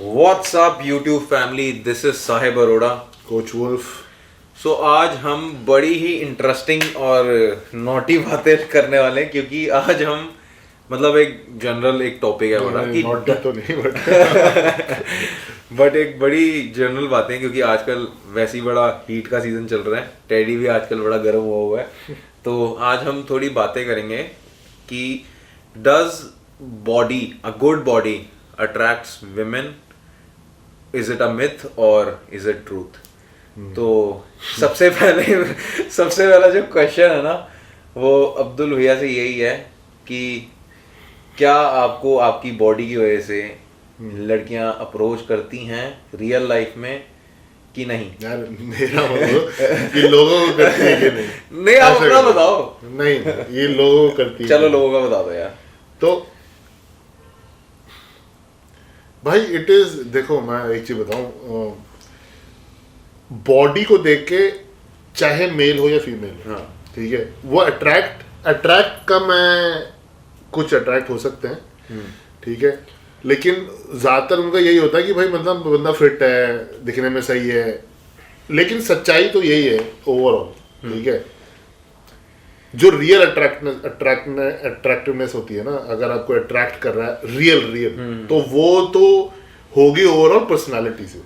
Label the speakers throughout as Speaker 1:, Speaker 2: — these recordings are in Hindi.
Speaker 1: What's up YouTube family? This is Sahib Arora,
Speaker 2: coach Wolf.
Speaker 1: So आज हम बड़ी ही इंटरेस्टिंग और नॉटी बातें करने वाले हैं क्योंकि आज हम मतलब एक जनरल एक टॉपिक है बड़ा कि
Speaker 2: नॉटी तो नहीं बट
Speaker 1: बट एक बड़ी जनरल बातें क्योंकि आजकल वैसे ही बड़ा हीट का सीजन चल रहा है, टेडी भी आजकल बड़ा गर्म हुआ है। तो आज हम थोड़ी बातें करेंगे कि does body a good body attracts women, is it a myth और इज इट ट्रूथ। तो सबसे पहला जो क्वेश्चन है ना वो अब्दुल भैया से यही है कि क्या आपको आपकी बॉडी की वजह से लड़कियां अप्रोच करती हैं रियल लाइफ में कि नहीं?
Speaker 2: यार मेरा मतलब कि लोगों को करती है कि नहीं
Speaker 1: आप अपना बताओ।
Speaker 2: नहीं, ये लोगों को करती है।
Speaker 1: चलो लोगों का बता दो यार।
Speaker 2: तो भाई इट इज, देखो मैं एक चीज बताऊं, बॉडी को देख के चाहे मेल हो या फीमेल हो, ठीक है, वो अट्रैक्ट का मैं कुछ अट्रैक्ट हो सकते हैं, ठीक है, लेकिन ज्यादातर उनका यही होता है कि भाई मतलब बंदा फिट है, दिखने में सही है, लेकिन सच्चाई तो यही है ओवरऑल, ठीक है। जो रियल अट्रैक्टिवनेस होती है ना, अगर आपको अट्रैक्ट कर रहा है रियल तो वो तो होगी ओवरऑल पर्सनालिटी से,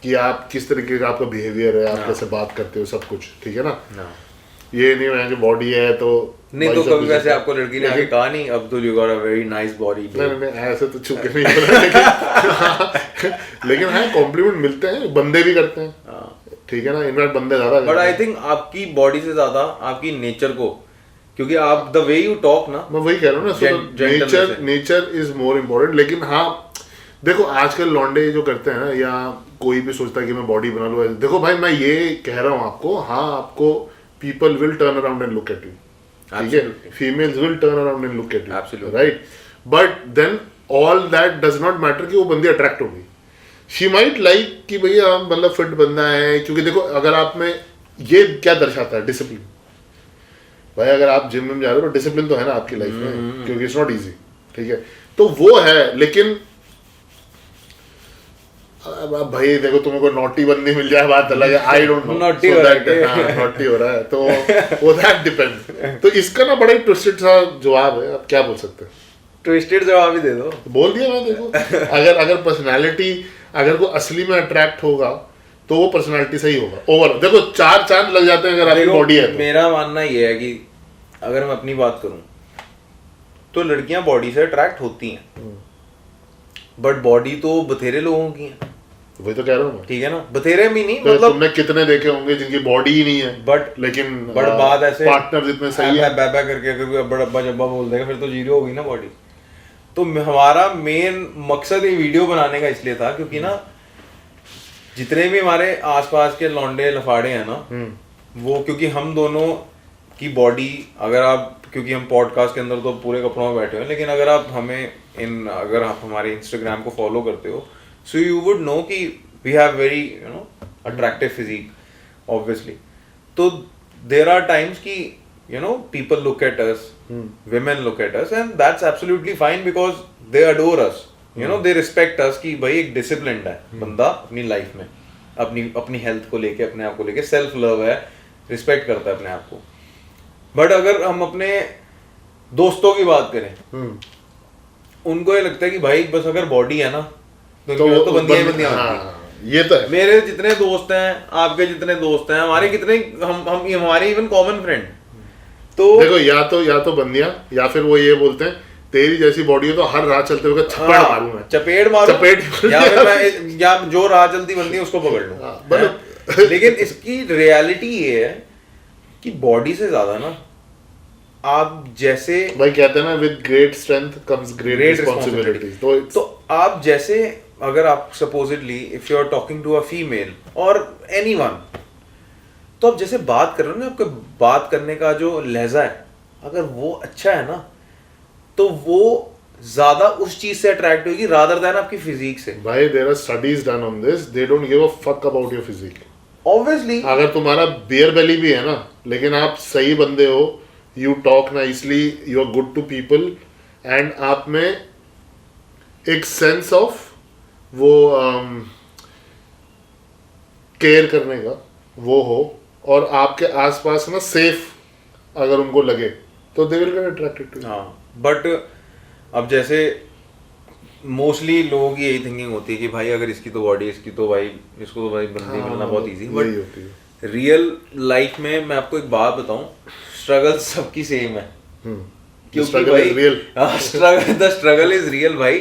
Speaker 2: कि आप किस तरीके का आपका बिहेवियर है, आप कैसे बात करते हो, सब कुछ, ठीक है ना। ये नहीं है कि बॉडी है तो
Speaker 1: नहीं, तो कभी वैसे आपको लड़की ने आके कहा नहीं Abdul you got a very nice body?
Speaker 2: नहीं ऐसे तो छुप के नहीं बोला, लेकिन हाँ कॉम्प्लीमेंट मिलते हैं, बंदे भी करते हैं, ठीक है ना। इनफैक्ट बंदे ज्यादा,
Speaker 1: बट आई थिंक आपकी बॉडी से ज्यादा आपकी नेचर को, क्योंकि आप द वे यू टॉक ना,
Speaker 2: मैं वही कह रहा हूँ ना, नेचर इज मोर इम्पोर्टेंट। लेकिन हाँ देखो आजकल लौंडे जो करते हैं ना, या कोई भी सोचता है कि मैं बॉडी बना लूँ, देखो भाई मैं ये कह रहा हूँ आपको, हाँ आपको people will turn around and look at you, ठीक है, females will turn around and look at you, right, but then all that does not matter कि वो बंदी अट्रैक्ट हो गई। शी माइट लाइक कि भैया हम मतलब फिट बंदा है, क्योंकि देखो अगर आप में ये क्या दर्शाता है, डिसिप्लिन। भाई अगर आप जिम में जा रहे हो तो डिसिप्लिन तो है ना आपकी लाइफ में, क्योंकि इट्स नॉट इजी, ठीक है, तो वो है। लेकिन अब भाई देखो तुम्हें कोई नॉटी बंदी मिल जाए बात अलग है, आई डोंट नो,
Speaker 1: नॉटी हो
Speaker 2: रहा है तो वो दैट डिपेंड। तो इसका ना बड़ा ही ट्विस्टेड सा जवाब है, आप क्या बोल सकते हैं?
Speaker 1: ट्विस्टेड जवाब ही दे दो।
Speaker 2: बोल दिया मैं, देखो अगर पर्सनालिटी अगर कोई असली में अट्रैक्ट होगा तो वो पर्सनालिटी से ही होगा। ओवर देखो 4 चांद लग जाते हैं अगर आपकी बॉडी है तो।
Speaker 1: मेरा मानना ये है कि अगर मैं अपनी बात करूं तो लड़कियां बॉडी से अट्रैक्ट होती हैं, बट बॉडी तो बथेरे लोगों की है।
Speaker 2: वही तो कह रहा हूँ,
Speaker 1: ठीक है ना, बथेरे भी नहीं,
Speaker 2: तो
Speaker 1: मतलब
Speaker 2: तुमने कितने देखे होंगे जिनकी बॉडी ही नहीं है,
Speaker 1: बट
Speaker 2: लेकिन
Speaker 1: बात ऐसे
Speaker 2: पार्टनर इतने सही है,
Speaker 1: बैबा करके अगर कोई अब्बा अब्बा जब्बा बोल देगा फिर तो जीरो होगी ना बॉडी। तो हमारा मेन मकसद ये वीडियो बनाने का इसलिए था क्योंकि ना जितने भी हमारे आसपास के लौंडे लफाड़े हैं ना, वो क्योंकि हम दोनों की बॉडी, अगर आप, क्योंकि हम पॉडकास्ट के अंदर तो पूरे कपड़ों में बैठे हुए हैं, लेकिन अगर आप हमें अगर आप हमारे इंस्टाग्राम को फॉलो करते हो, सो यू वुड नो कि we have very attractive physique obviously. तो देयर आर टाइम्स कि people look at us, women look at us, and that's absolutely fine because they adore us, they respect us कि भाई एक disciplined है बंदा अपनी लाइफ में, अपनी हेल्थ को लेके, अपने आप को लेके सेल्फ लव है, रिस्पेक्ट करता है अपने आप को। बट अगर हम अपने दोस्तों की बात करें, उनको ये लगता है कि भाई बस अगर बॉडी है ना तो बंदियां
Speaker 2: ये तो है।
Speaker 1: मेरे जितने दोस्त हैं, आपके जितने दोस्त हैं, हमारे कितने हम हमारे इवन कॉमन फ्रेंड, तो देखो
Speaker 2: या तो बंदियां, या फिर वो ये बोलते हैं तेरी जैसी बॉडी है तो हर रात चलते हुए
Speaker 1: चपेट मारूं, या फिर मैं या जो रात चलती बंदी है उसको पकड़ लूं। लेकिन इसकी रियलिटी ये है कि बॉडी से ज्यादा ना आप जैसे
Speaker 2: भाई कहते हैं ना, with great strength comes great responsibility. तो
Speaker 1: आप जैसे, अगर आप supposedly if you are talking to a female और एनीवन, तो आप जैसे बात कर रहे हो ना, आपके बात करने का जो लहजा है, अगर वो अच्छा है ना तो वो ज्यादा उस चीज से अट्रैक्ट होगी रादर देन आपकी फिजिक से।
Speaker 2: भाई there are studies done on this, they don't give a fuck about your physique.
Speaker 1: Obviously
Speaker 2: अगर तुम्हारा बियर बेली भी है ना, लेकिन आप सही बंदे हो, you talk nicely, you are good to people, and आप में एक सेंस ऑफ वो केयर करने का वो हो, और आपके आसपास ना सेफ अगर उनको लगे तो they will get attracted to.
Speaker 1: हाँ बट अब जैसे मोस्टली लोगों की यही थिंकिंग होती है कि भाई अगर इसकी तो बॉडी, इसकी तो भाई, इसको तो भाई बंदी मिलना बहुत इजी,
Speaker 2: यही होती है।
Speaker 1: बट रियल लाइफ में मैं आपको एक बात बताऊं, स्ट्रगल सबकी सेम है। क्योंकि भाई द स्ट्रगल इज रियल भाई।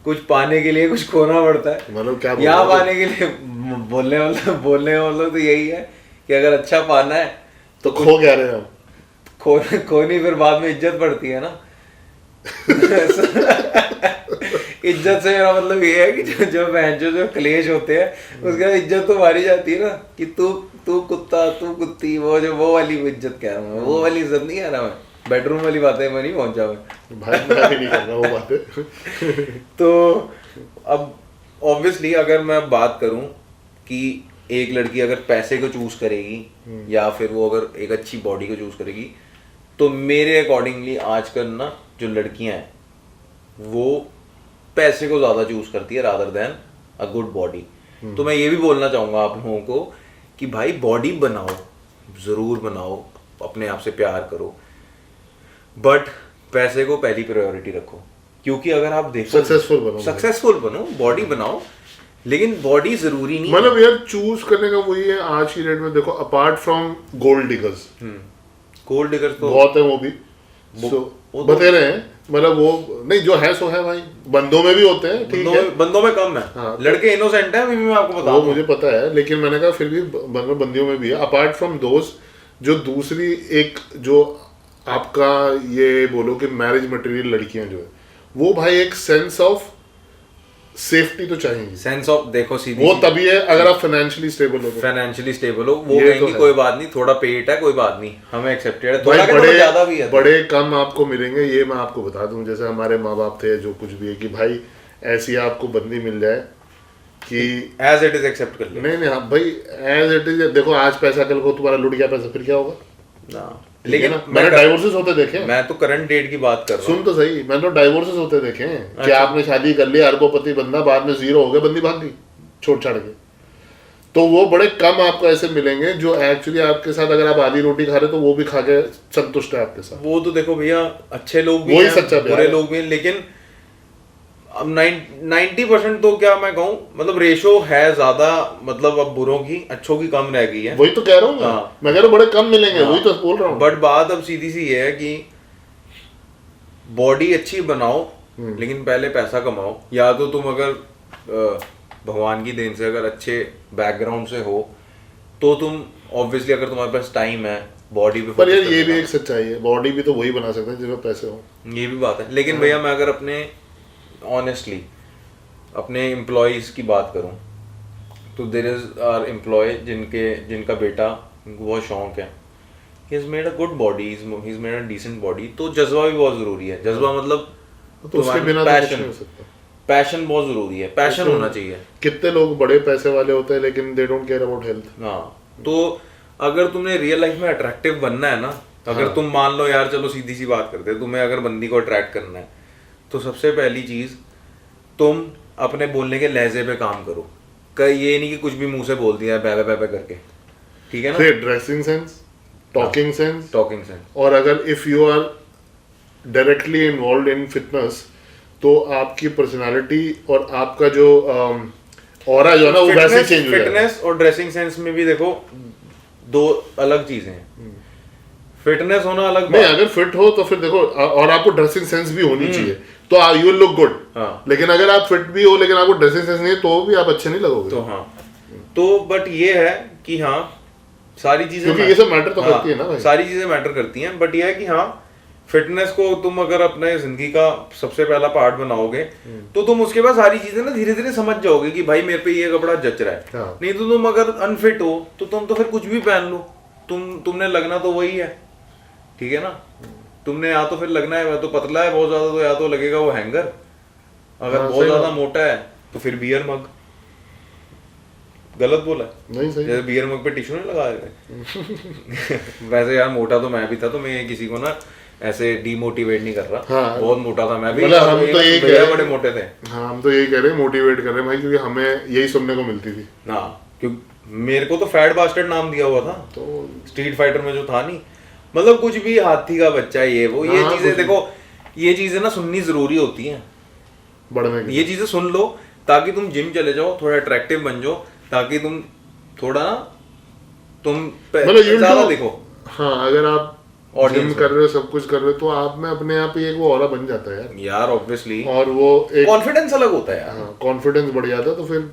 Speaker 1: कुछ पाने के लिए कुछ खोना पड़ता है।
Speaker 2: मतलब क्या
Speaker 1: यहाँ पाने के लिए बोलने वाला तो यही है कि अगर अच्छा पाना है
Speaker 2: तो खो क्या रहे हम,
Speaker 1: खोनी फिर बाद में इज्जत पड़ती है ना। इज्जत से मेरा मतलब ये है कि जो क्लेश होते हैं उसके बाद इज्जत तो मारी जाती है ना कि तू कुत्ता, तू कुत्ती, वो वाली इज्जत कह रहा हूँ, वो वाली इज्जत नहीं कह रहा मैं, बेडरूम वाली बातें में नहीं पहुंचा मैं
Speaker 2: भाई, मैं भी नहीं कर रहा वो बातें।
Speaker 1: तो अब ऑब्वियसली अगर मैं बात करूं कि एक लड़की अगर पैसे को चूज करेगी या फिर वो अगर एक अच्छी बॉडी को चूज करेगी, तो मेरे अकॉर्डिंगली आजकल ना जो लड़कियां हैं वो पैसे को ज्यादा चूज करती है रादर देन अ गुड बॉडी। तो मैं ये भी बोलना चाहूंगा आप लोगों को कि भाई बॉडी बनाओ, जरूर बनाओ, अपने आप से प्यार करो, बट पैसे को पहली प्रायोरिटी रखो। क्योंकि अगर आप देखो सक्सेसफुल बनो, बॉडी बनाओ, लेकिन बॉडी जरूरी नहीं,
Speaker 2: मतलब यार चूज करने का वही है आज की डेट में। देखो अपार्ट फ्रॉम गोल्ड डिगर्स तो बहुत है, वो भी बता रहे हैं, मतलब वो नहीं जो है सो है भाई, बंदों में भी होते हैं, ठीक है,
Speaker 1: बंदों में कम है। हाँ, लड़के इनोसेंट है, मैं आपको बता,
Speaker 2: वो मुझे पता है, लेकिन मैंने कहा फिर भी बंदियों में भी है। अपार्ट फ्रॉम दोस्त, जो दूसरी एक जो आपका ये बोलो कि मैरिज मटेरियल लड़कियां जो है, वो भाई एक सेंस ऑफ सेफ्टी तो चाहिए,
Speaker 1: सेंस ऑफ, देखो सीधी
Speaker 2: वो तभी है अगर आप फाइनेंशियली स्टेबल हो,
Speaker 1: वो कहेंगे कोई बात नहीं, थोड़ा पेट है कोई बात नहीं, हमें एक्सेप्टेड है, थोड़ा
Speaker 2: बड़े
Speaker 1: ज्यादा भी है,
Speaker 2: बड़े कम आपको मिलेंगे, ये मैं आपको बता दूं। जैसे हमारे माँ बाप थे, जो कुछ भी है कि भाई ऐसी आपको बंदी मिल जाए कि
Speaker 1: एज इट इज एक्सेप्ट कर ले।
Speaker 2: नहीं हाँ भाई, एज इट इज। देखो आज पैसा, कल को तुम्हारा लुट गया पैसा, फिर क्या होगा
Speaker 1: ना। लेकिन
Speaker 2: मैंने डाइवोर्सेस होते देखे,
Speaker 1: मैं तो करंट डेट की बात कर रहा हूं।
Speaker 2: सुन तो सही, मैंने तो डाइवोर्सेस होते देखे हैं कि आपने शादी कर लिया, अरबोपति बंदा, बाद में जीरो हो गया, बंदी भाग गई छोड़ छाड़ के। तो वो बड़े कम आपको ऐसे मिलेंगे जो एक्चुअली आपके साथ, अगर आप आधी रोटी खा रहे तो वो भी खा के संतुष्ट है आपके साथ।
Speaker 1: वो तो देखो भैया, अच्छे लोग भी
Speaker 2: हैं, सच्चा
Speaker 1: बुरे लोग भी हैं, लेकिन अब 90% तो क्या मैं कहूँ, मतलब रेशो है ज्यादा, मतलब अब बुरों की अच्छों की कम रह गई है।
Speaker 2: वही तो कह रहा हूँ मैं कह रहा हूँ बड़े कम मिलेंगे। वही तो बोल रहा हूँ।
Speaker 1: बट बात अब सीधी सी है कि बॉडी अच्छी बनाओ, लेकिन पहले पैसा कमाओ। या तो तुम अगर भगवान की देन से अगर अच्छे बैकग्राउंड से हो तो तुम ऑब्वियसली, अगर तुम्हारे पास टाइम है, बॉडी पे,
Speaker 2: पर यार ये भी एक सच्चाई है, बॉडी भी तो वही बना सकते हैं जिसमें पैसे हो।
Speaker 1: ये भी बात है, लेकिन भैया मैं अगर अपने ऑनेस्टली अपने एम्प्लॉयज की बात करूं तो देयर इज आर एम्प्लॉय जिनका बेटा, उनको बहुत शौक है, he has made a good body, he has made a decent body. तो जज्बा भी बहुत जरूरी है। जज्बा मतलब
Speaker 2: तो उसके बिना
Speaker 1: पैशन बहुत जरूरी है, पैशन होना चाहिए।
Speaker 2: कितने लोग बड़े पैसे वाले होते हैं लेकिन they don't care about health.
Speaker 1: हाँ, तो अगर तुमने रियल लाइफ में अट्रैक्टिव बनना है ना, अगर तुम मान लो यार, चलो सीधी सी बात करते हैं, तुम्हें अगर बंदी को अट्रैक्ट करना है तो सबसे पहली चीज तुम अपने बोलने के लहजे पे काम करो। ये नहीं कि कुछ भी मुंह से बोल दिया है बैबे करके, ठीक है ना।
Speaker 2: फिर ड्रेसिंग सेंस, टॉकिंग सेंस, और अगर if you are directly involve in fitness तो आपकी पर्सनालिटी और आपका जो ऑरा जो है ना वो वैसे चेंज हो जाएगा।
Speaker 1: फिटनेस और ड्रेसिंग सेंस में भी देखो दो अलग चीजें हैं। फिटनेस होना अलग
Speaker 2: नहीं, अगर फिट हो तो फिर देखो, और आपको ड्रेसिंग सेंस भी होनी चाहिए तो यू विल लुक गुड। लेकिन अगर आप फिट भी हो लेकिन आपको ड्रेसिंग सेंस नहीं है तो भी आप अच्छे नहीं लगोगे।
Speaker 1: तो हाँ, तो बट ये है कि हाँ सारी चीजें,
Speaker 2: क्योंकि ये सब मैटर तो करती है ना भाई,
Speaker 1: सारी चीजें मैटर करती हैं। बट ये है कि हाँ, फिटनेस को तुम अगर अपने जिंदगी का सबसे पहला पार्ट बनाओगे तो तुम उसके बाद सारी चीजें ना धीरे धीरे समझ जाओगे कि भाई मेरे पे ये कपड़ा जच रहा है। नहीं तो तुम अगर अनफिट हो तो तुम तो फिर कुछ भी पहन लो, तुमने लगना तो वही है, ठीक है ना। तुमने या तो फिर लगना है, तो पतला है बहुत ज्यादा तो या तो लगेगा वो हैंगर, अगर बहुत ज्यादा मोटा है तो फिर बियर मग। गलत बोला
Speaker 2: नहीं, सही।
Speaker 1: जैसे बियर मग पे टिश्यू नहीं लगा रहे। वैसे यार मोटा तो मैं भी था, तो मैं किसी को ना ऐसे डीमोटिवेट नहीं कर रहा।
Speaker 2: हाँ।
Speaker 1: बहुत मोटा था मैं भी,
Speaker 2: मतलब हम तो यही कह
Speaker 1: भैया
Speaker 2: रहे
Speaker 1: बड़े मोटे थे।
Speaker 2: हाँ, हम तो यही कह रहे हैं, मोटिवेट कर रहे हैं भाई, क्योंकि हमें यही सुनने को मिलती थी।
Speaker 1: हाँ, क्योंकि मेरे को तो फैट बास्टर्ड नाम दिया हुआ था
Speaker 2: तो
Speaker 1: स्ट्रीट फाइटर में जो था नहीं, मतलब कुछ भी हाथी का बच्चा ये वो, ये
Speaker 2: हाँ,
Speaker 1: चीजें
Speaker 2: कुछ
Speaker 1: देखो, ये चीजें ना सुननी जरूरी होती हैं।
Speaker 2: बढ़ने के
Speaker 1: ये चीजें सुन लो ताकि तुम जिम चले जाओ, थोड़ा अट्रैक्टिव बन जाओ, ताकि तुम थोड़ा ना
Speaker 2: मतलब
Speaker 1: ज्यादा देखो।
Speaker 2: हाँ, अगर आप
Speaker 1: Audience
Speaker 2: जिम कर रहे हो, सब कुछ कर रहे हो, तो आप में अपने आप ही एक वो ऑरा बन जाता है यार।
Speaker 1: यार ऑब्वियसली,
Speaker 2: और वो एक
Speaker 1: कॉन्फिडेंस अलग होता है यार।
Speaker 2: हाँ, कॉन्फिडेंस बढ़ जाता है, तो फिर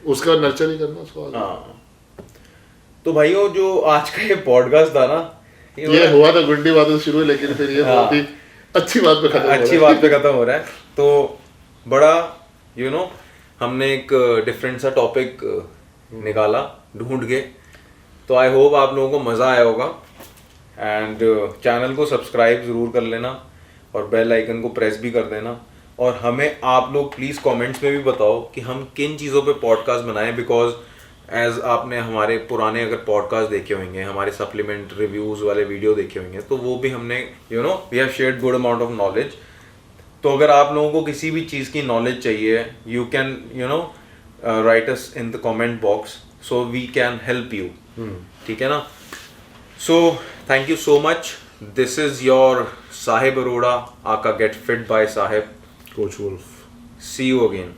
Speaker 2: उसका नर्चर ही करना उसको आगे।
Speaker 1: हाँ, तो भाइयों जो आज का ये पॉडकास्ट था ना,
Speaker 2: ये हुआ था गुंडी बातों से शुरू, लेकिन फिर ये बहुत ही अच्छी बात पे खत्म हो रहा है।
Speaker 1: अच्छी बात पे खत्म हो रहा है। तो बड़ा हमने एक डिफरेंट सा टॉपिक निकाला ढूंढ के। तो आई होप आप लोगों को मज़ा आया होगा, एंड चैनल को सब्सक्राइब ज़रूर कर लेना और बेल आइकन को प्रेस भी कर देना। और हमें आप लोग प्लीज़ कमेंट्स में भी बताओ कि हम किन चीज़ों पे पॉडकास्ट बनाएं, बिकॉज एज आपने हमारे पुराने अगर पॉडकास्ट देखे होंगे, हमारे सप्लीमेंट रिव्यूज़ वाले वीडियो देखे होंगे, तो वो भी हमने we have shared good amount of knowledge. तो अगर आप लोगों को किसी भी चीज़ की नॉलेज चाहिए, you can write us in the comment box, so we can help you. ठीक है ना? So thank you so much. This is your Sahib Arora, aka get fit by Sahib,
Speaker 2: coach Wolf.
Speaker 1: See you again.